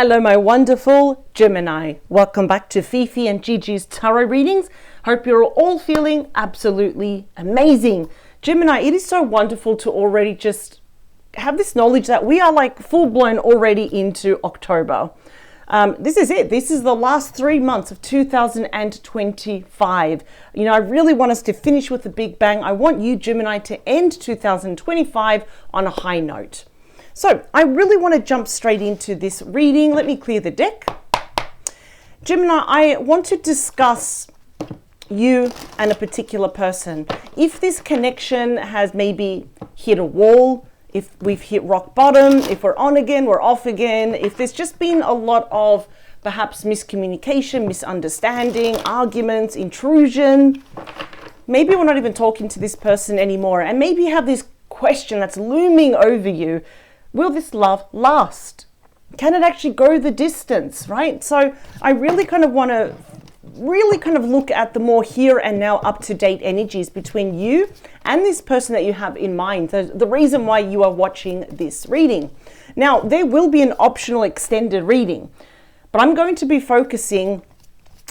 Hello, my wonderful Gemini. Welcome back to Fifi and Gigi's tarot readings. Hope you're all feeling absolutely amazing. Gemini, it is so wonderful to already just have this knowledge that we are like full-blown already into October. This is it. This is the last 3 months of 2025. You know, I really want us to finish with a big bang. I want you, Gemini, to end 2025 on a high note. So I really want to jump straight into this reading. Let me clear the deck. Gemini, I want to discuss you and a particular person. If this connection has maybe hit a wall, if we've hit rock bottom, if we're on again, we're off again, if there's just been a lot of perhaps miscommunication, misunderstanding, arguments, intrusion, maybe we're not even talking to this person anymore, and maybe you have this question that's looming over you. Will this love last? Can it actually go the distance, right? So I really kind of want to look at the more here and now up-to-date energies between you and this person that you have in mind, the reason why you are watching this reading. Now, there will be an optional extended reading, but I'm going to be focusing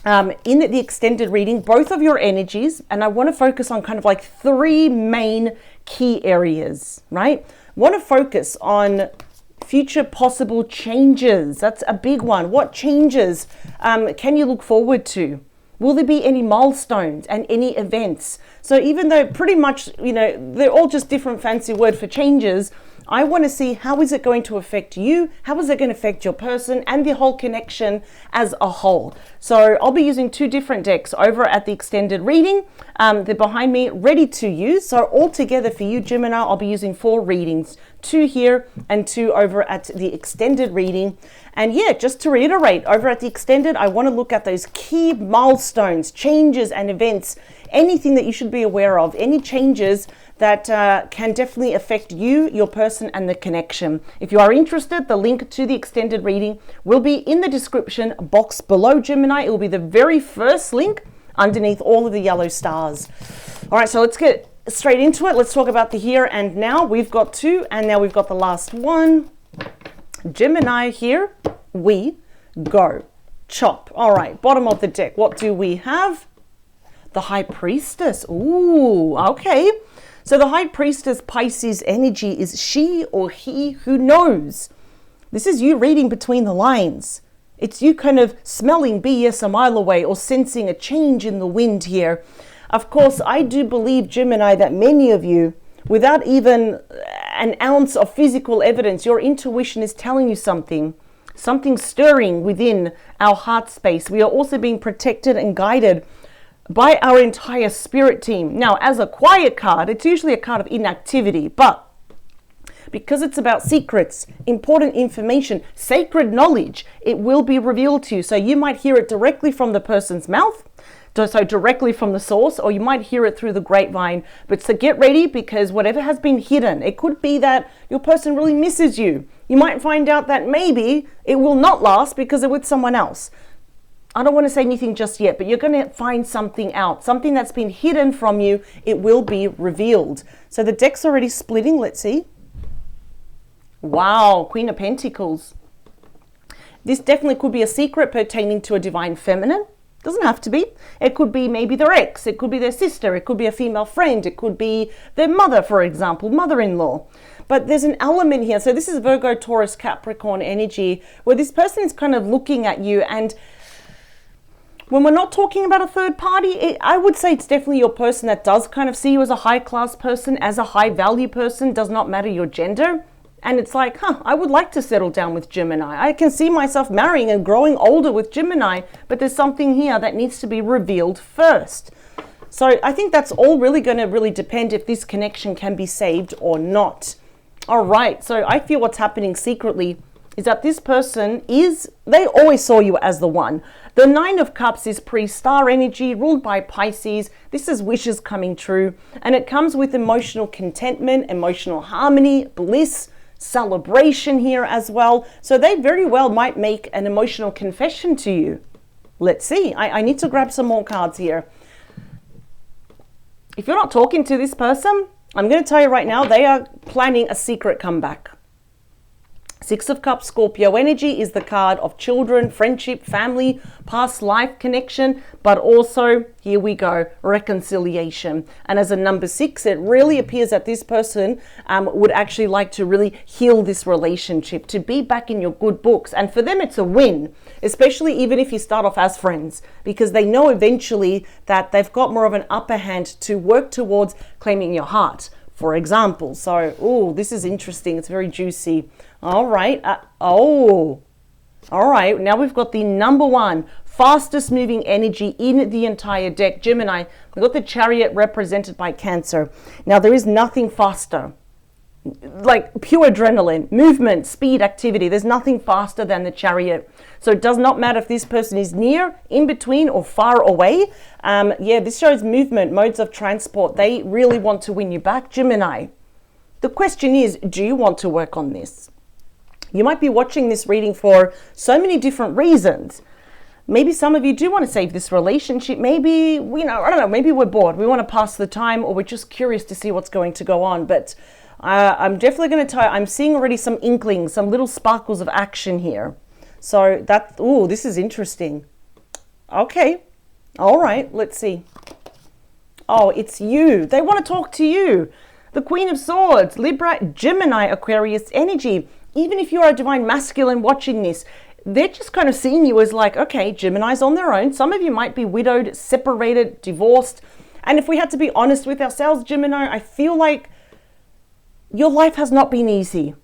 in the extended reading, both of your energies, and I want to focus on kind of like 3 main key areas, right? Want to focus on future possible changes. That's a big one. What changes can you look forward to? Will there be any milestones and any events? So even though pretty much, you know, they're all just different fancy word for changes, I want to see how is it going to affect you? How is it going to affect your person and the whole connection as a whole? So I'll be using 2 different decks over at the extended reading. They're behind me, ready to use. So all together for you, Gemini, I'll be using 4 readings, 2 here and 2 over at the extended reading. And yeah, just to reiterate, over at the extended, I want to look at those key milestones, changes and events, anything that you should be aware of, any changes that can definitely affect you, your person, and the connection. If you are interested, the link to the extended reading will be in the description box below, Gemini. It will be the very first link underneath all of the yellow stars. All right, so let's get straight into it. Let's talk about the here and now. We've got 2, and now we've got the last one. Gemini, here we go. Chop. All right, bottom of the deck. What do we have? The High Priestess. Ooh, okay. So the High Priestess Pisces energy is she or he who knows. This is you reading between the lines. It's you kind of smelling BS a mile away or sensing a change in the wind here. Of course, I do believe, Gemini, that many of you, without even an ounce of physical evidence, your intuition is telling you something stirring within our heart space. We are also being protected and guided by our entire spirit team. Now, as a quiet card, it's usually a card of inactivity, but because it's about secrets, important information, sacred knowledge, it will be revealed to you. So you might hear it directly from the person's mouth, so directly from the source, or you might hear it through the grapevine. But so get ready, because whatever has been hidden, it could be that your person really misses you. You might find out that maybe it will not last because they're with someone else. I don't want to say anything just yet, but you're going to find something out, something that's been hidden from you. It will be revealed. So the deck's already splitting. Let's see. Wow, Queen of Pentacles. This definitely could be a secret pertaining to a divine feminine. Doesn't have to be. It could be maybe their ex. It could be their sister. It could be a female friend. It could be their mother, for example, mother-in-law. But there's an element here. So this is Virgo, Taurus, Capricorn energy, where this person is kind of looking at you. And when we're not talking about a third party, I would say it's definitely your person that does kind of see you as a high-class person, as a high-value person, does not matter your gender. And it's like, I would like to settle down with Gemini. I can see myself marrying and growing older with Gemini, but there's something here that needs to be revealed first. So I think that's all really going to really depend if this connection can be saved or not. All right, so I feel what's happening secretly is that this person they always saw you as the one. The 9 of Cups is pre-star energy ruled by Pisces. This is wishes coming true, and it comes with emotional contentment, emotional harmony, bliss, celebration here as well. So they very well might make an emotional confession to you. Let's see. I need to grab some more cards here. If you're not talking to this person, I'm going to tell you right now, they are planning a secret comeback. Six of Cups, Scorpio energy is the card of children, friendship, family, past life connection, but also, here we go, reconciliation. And as a number 6, it really appears that this person would actually like to really heal this relationship, to be back in your good books. And for them, it's a win, especially even if you start off as friends, because they know eventually that they've got more of an upper hand to work towards claiming your heart, for example. So, oh, this is interesting. It's very juicy. All right. All right. Now we've got the number 1 fastest moving energy in the entire deck, Gemini. We've got the Chariot represented by Cancer. Now there is nothing faster, like pure adrenaline, movement, speed, activity. There's nothing faster than the Chariot. So it does not matter if this person is near, in between, or far away. Yeah, this shows movement, modes of transport. They really want to win you back, Gemini. The question is, do you want to work on this? You might be watching this reading for so many different reasons. Maybe some of you do want to save this relationship. Maybe, I don't know, maybe we're bored. We want to pass the time, or we're just curious to see what's going to go on. But I'm definitely going to tell you, I'm seeing already some inklings, some little sparkles of action here. So this is interesting. Okay. All right, let's see. Oh, it's you. They want to talk to you. The Queen of Swords, Libra, Gemini, Aquarius energy. Even if you're a divine masculine watching this, they're just kind of seeing you as like, okay, Gemini's on their own. Some of you might be widowed, separated, divorced. And if we had to be honest with ourselves, Gemini, I feel like your life has not been easy.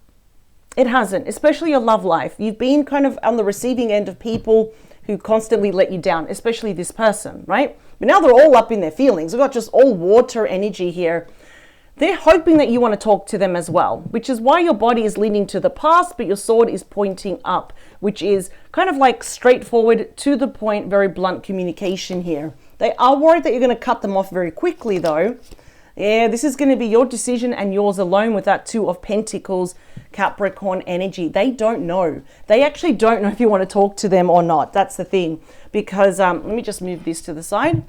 It hasn't, especially your love life. You've been kind of on the receiving end of people who constantly let you down, especially this person, right? But now they're all up in their feelings. We've got just all water energy here. They're hoping that you want to talk to them as well, which is why your body is leaning to the past, but your sword is pointing up, which is kind of like straightforward, to the point, very blunt communication here. They are worried that you're going to cut them off very quickly, though. Yeah, this is going to be your decision and yours alone with that 2 of Pentacles, Capricorn energy. They don't know. They actually don't know if you want to talk to them or not. That's the thing. Because, let me just move this to the side.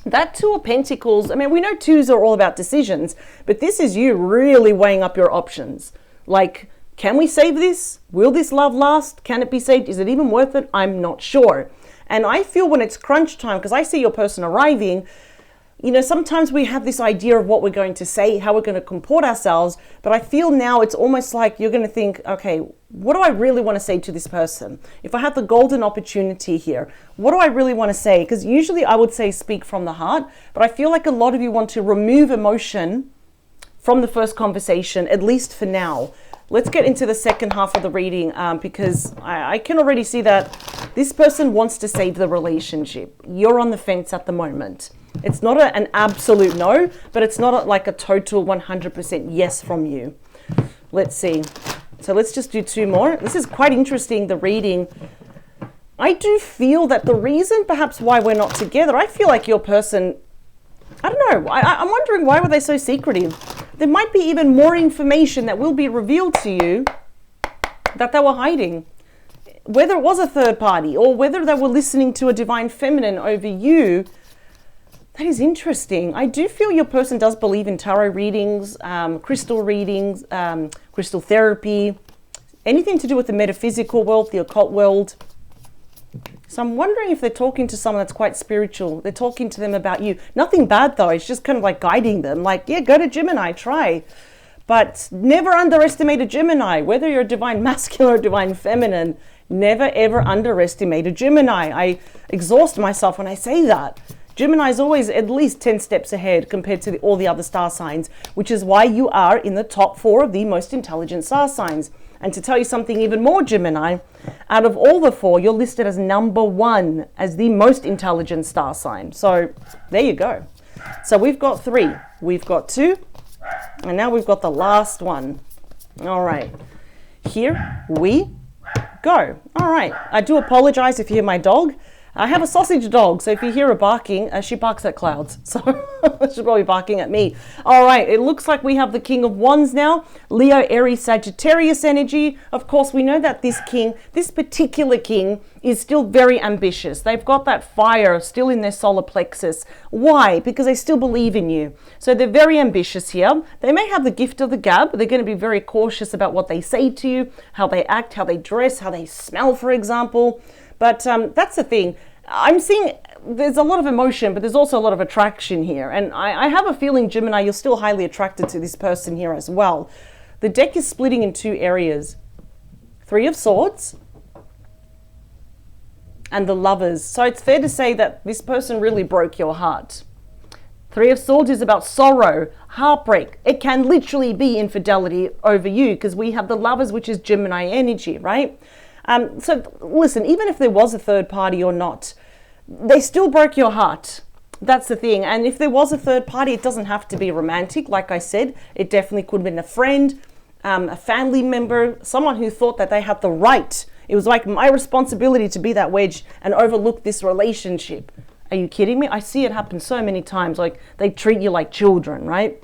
That 2 of Pentacles, I mean, we know 2s are all about decisions, but this is you really weighing up your options. Like, can we save this? Will this love last? Can it be saved? Is it even worth it? I'm not sure. And I feel when it's crunch time, because I see your person arriving, sometimes we have this idea of what we're going to say, how we're going to comport ourselves, but I feel now it's almost like you're going to think, okay, what do I really want to say to this person? If I have the golden opportunity here, what do I really want to say? Because usually I would say speak from the heart, but I feel like a lot of you want to remove emotion from the first conversation, at least for now. Let's get into the second half of the reading because I can already see that this person wants to save the relationship. You're on the fence at the moment. It's not an absolute no, but it's not like a total 100% yes from you. Let's see. So let's just do 2 more. This is quite interesting, the reading. I do feel that the reason perhaps why we're not together, I feel like your person, I don't know, I'm wondering why were they so secretive? There might be even more information that will be revealed to you that they were hiding. Whether it was a third party or whether they were listening to a divine feminine over you, that is interesting. I do feel your person does believe in tarot readings, crystal readings, crystal therapy, anything to do with the metaphysical world, the occult world. So I'm wondering if they're talking to someone that's quite spiritual. They're talking to them about you. Nothing bad though. It's just kind of like guiding them. Like, yeah, go to Gemini, try. But never underestimate a Gemini, whether you're a divine masculine or divine feminine. Never ever underestimate a Gemini. I exhaust myself when I say that. Gemini is always at least 10 steps ahead compared to all the other star signs, which is why you are in the top 4 of the most intelligent star signs. And to tell you something even more, Gemini, out of all the 4, you're listed as number 1 as the most intelligent star sign. So there you go. So we've got 3, we've got 2, and now we've got the last one. All right, here we go. All right, I do apologize if you hear my dog. I have a sausage dog, so if you hear her barking, she barks at clouds. So she's probably barking at me. All right, it looks like we have the King of Wands now. Leo, Aries, Sagittarius energy. Of course, we know that this king, this particular king, is still very ambitious. They've got that fire still in their solar plexus. Why? Because they still believe in you. So they're very ambitious here. They may have the gift of the gab. They're going to be very cautious about what they say to you, how they act, how they dress, how they smell, for example. But that's the thing. I'm seeing there's a lot of emotion, but there's also a lot of attraction here. And I have a feeling, Gemini, you're still highly attracted to this person here as well. The deck is splitting in two areas. Three of Swords and the Lovers. So it's fair to say that this person really broke your heart. Three of Swords is about sorrow, heartbreak. It can literally be infidelity over you because we have the Lovers, which is Gemini energy, right? So listen, even if there was a third party or not, they still broke your heart. That's the thing. And if there was a third party, it doesn't have to be romantic. Like I said, it definitely could have been a friend, a family member, someone who thought that they had the right. It was like my responsibility to be that wedge and overlook this relationship. Are you kidding me? I see it happen so many times. Like they treat you like children, right?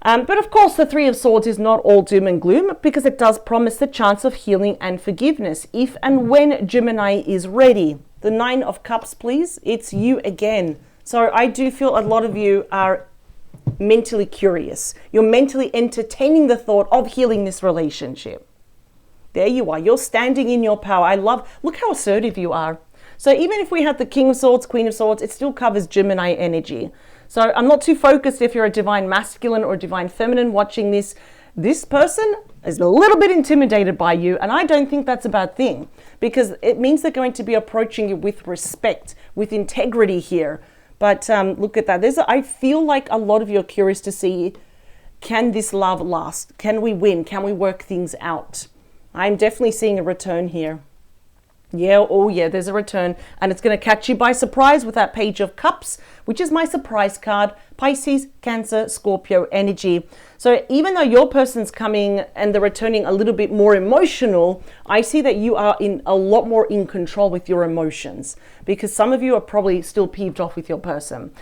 But of course, the Three of Swords is not all doom and gloom because it does promise the chance of healing and forgiveness if and when Gemini is ready. The Nine of Cups, please. It's you again. So I do feel a lot of you are mentally curious. You're mentally entertaining the thought of healing this relationship. There you are. You're standing in your power. Look how assertive you are. So even if we had the King of Swords, Queen of Swords, it still covers Gemini energy. So I'm not too focused if you're a divine masculine or divine feminine watching this. This person is a little bit intimidated by you, and I don't think that's a bad thing because it means they're going to be approaching you with respect, with integrity here. But look at that. I feel like a lot of you are curious to see, can this love last? Can we win? Can we work things out? I'm definitely seeing a return here. Yeah, oh yeah, there's a return, and it's going to catch you by surprise with that Page of Cups, which is my surprise card. Pisces, Cancer, Scorpio energy. So even though your person's coming and they're returning a little bit more emotional, I see that you are in a lot more in control with your emotions because some of you are probably still peeved off with your person.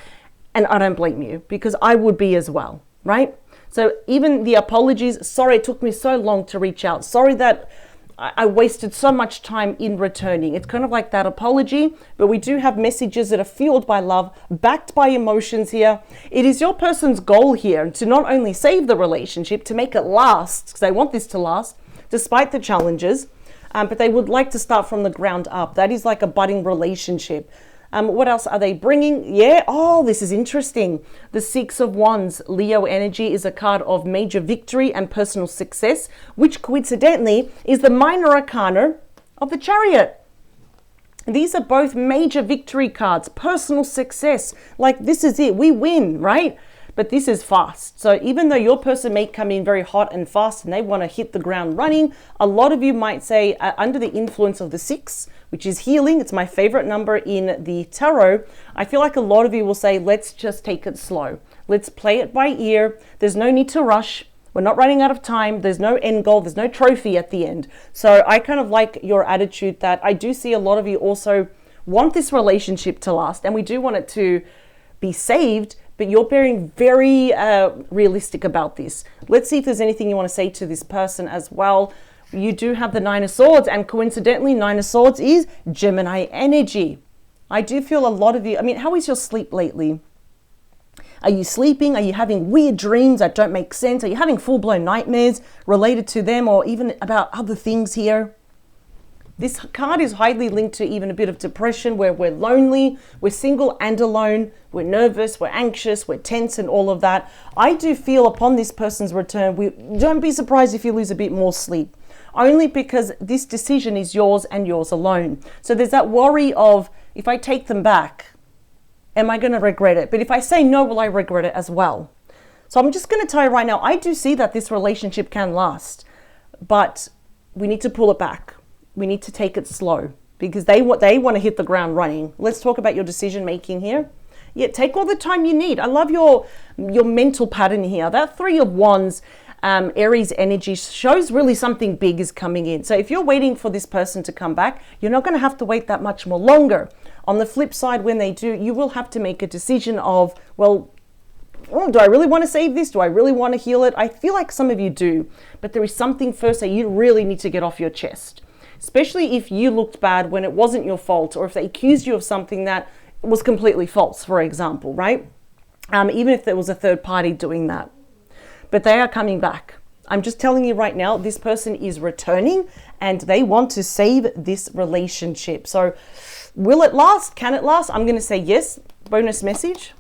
And I don't blame you because I would be as well, right? So even the apologies, sorry it took me so long to reach out. Sorry that I wasted so much time in returning. It's kind of like that apology, but we do have messages that are fueled by love, backed by emotions here. It is your person's goal here to not only save the relationship, to make it last, because they want this to last, despite the challenges, but they would like to start from the ground up. That is like a budding relationship. What else are they bringing? Yeah, oh, this is interesting. The Six of Wands, Leo energy, is a card of major victory and personal success, which coincidentally is the minor arcana of the Chariot. These are both major victory cards, personal success. Like this is it, we win, right? But this is fast. So even though your person may come in very hot and fast and they want to hit the ground running, a lot of you might say under the influence of the 6, which is healing. It's my favorite number in the tarot. I feel like a lot of you will say, let's just take it slow. Let's play it by ear. There's no need to rush. We're not running out of time. There's no end goal. There's no trophy at the end. So I kind of like your attitude that I do see a lot of you also want this relationship to last and we do want it to be saved, but you're being very realistic about this. Let's see if there's anything you want to say to this person as well. You do have the Nine of Swords, and coincidentally, Nine of Swords is Gemini energy. I do feel a lot of you, how is your sleep lately? Are you sleeping? Are you having weird dreams that don't make sense? Are you having full-blown nightmares related to them or even about other things here? This card is highly linked to even a bit of depression where we're lonely, we're single and alone, we're nervous, we're anxious, we're tense and all of that. I do feel upon this person's return, don't be surprised if you lose a bit more sleep, only because this decision is yours and yours alone. So there's that worry of, if I take them back, am I going to regret it? But if I say no, will I regret it as well? So I'm just going to tell you right now, I do see that this relationship can last, but we need to pull it back. We need to take it slow because they want to hit the ground running. Let's talk about your decision making here. Yeah, take all the time you need. I love your mental pattern here. That Three of Wands, Aries energy shows really something big is coming in. So if you're waiting for this person to come back, you're not going to have to wait that much more longer. On the flip side, when they do, you will have to make a decision of, well, do I really want to save this? Do I really want to heal it? I feel like some of you do, but there is something first that you really need to get off your chest, especially if you looked bad when it wasn't your fault, or if they accused you of something that was completely false, for example, right? Even if there was a third party doing that. But they are coming back. I'm just telling you right now, this person is returning and they want to save this relationship. So will it last? Can it last? I'm going to say yes. Bonus message.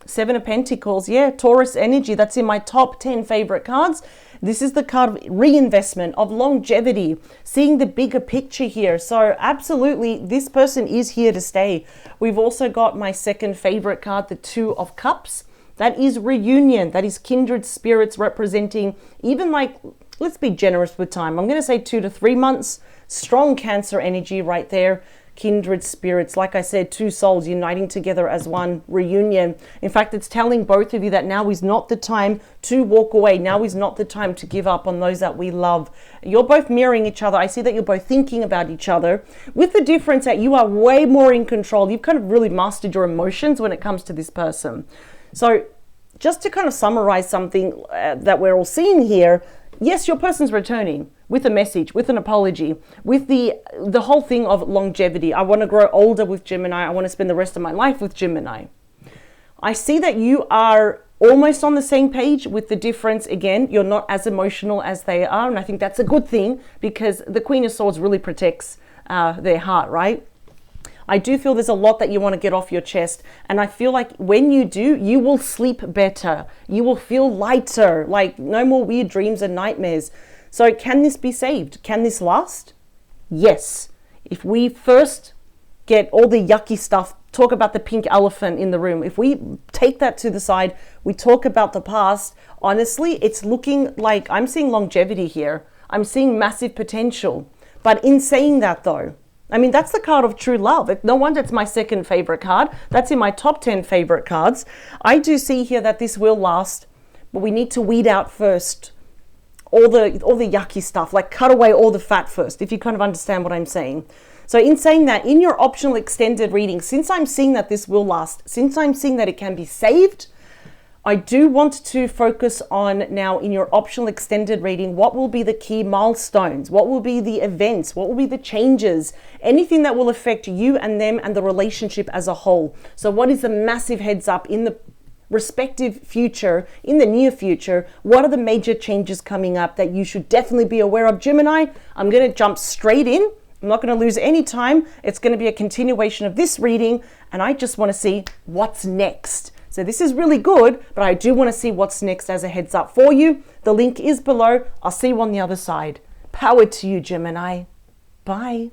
7 of Pentacles. Yeah, Taurus energy. That's in my top 10 favorite cards. This is the card of reinvestment, of longevity, seeing the bigger picture here. So absolutely, this person is here to stay. We've also got my second favorite card, the 2 of Cups. That is reunion. That is kindred spirits representing even like, let's be generous with time. I'm going to say 2 to 3 months. Strong Cancer energy right there. Kindred spirits, like I said, 2 souls uniting together as one, reunion. In fact, it's telling both of you that now is not the time to walk away. Now is not the time to give up on those that we love. You're both mirroring each other. I see that you're both thinking about each other, with the difference that you are way more in control. You've kind of really mastered your emotions when it comes to this person. So just to kind of summarize something that we're all seeing here, yes, your person's returning with a message, with an apology, with the whole thing of longevity. I want to grow older with Gemini. I want to spend the rest of my life with Gemini. I see that you are almost on the same page, with the difference, again, you're not as emotional as they are. And I think that's a good thing, because the Queen of Swords really protects their heart, right? I do feel there's a lot that you want to get off your chest. And I feel like when you do, you will sleep better. You will feel lighter, like no more weird dreams and nightmares. So can this be saved? Can this last? Yes. If we first get all the yucky stuff, talk about the pink elephant in the room. If we take that to the side, we talk about the past, honestly, it's looking like I'm seeing longevity here. I'm seeing massive potential. But in saying that though, I mean, that's the card of true love. No wonder it's my second favorite card. That's in my top 10 favorite cards. I do see here that this will last, but we need to weed out first all the yucky stuff, like cut away all the fat first, if you kind of understand what I'm saying. So in saying that, in your optional extended reading, since I'm seeing that this will last, since I'm seeing that it can be saved, I do want to focus on now in your optional extended reading, what will be the key milestones? What will be the events? What will be the changes? Anything that will affect you and them and the relationship as a whole. So what is the massive heads up in the respective future, in the near future? What are the major changes coming up that you should definitely be aware of, Gemini? I'm going to jump straight in. I'm not going to lose any time. It's going to be a continuation of this reading, and I just want to see what's next. So this is really good, but I do want to see what's next as a heads up for you. The link is below. I'll see you on the other side. Power to you, Gemini. Bye.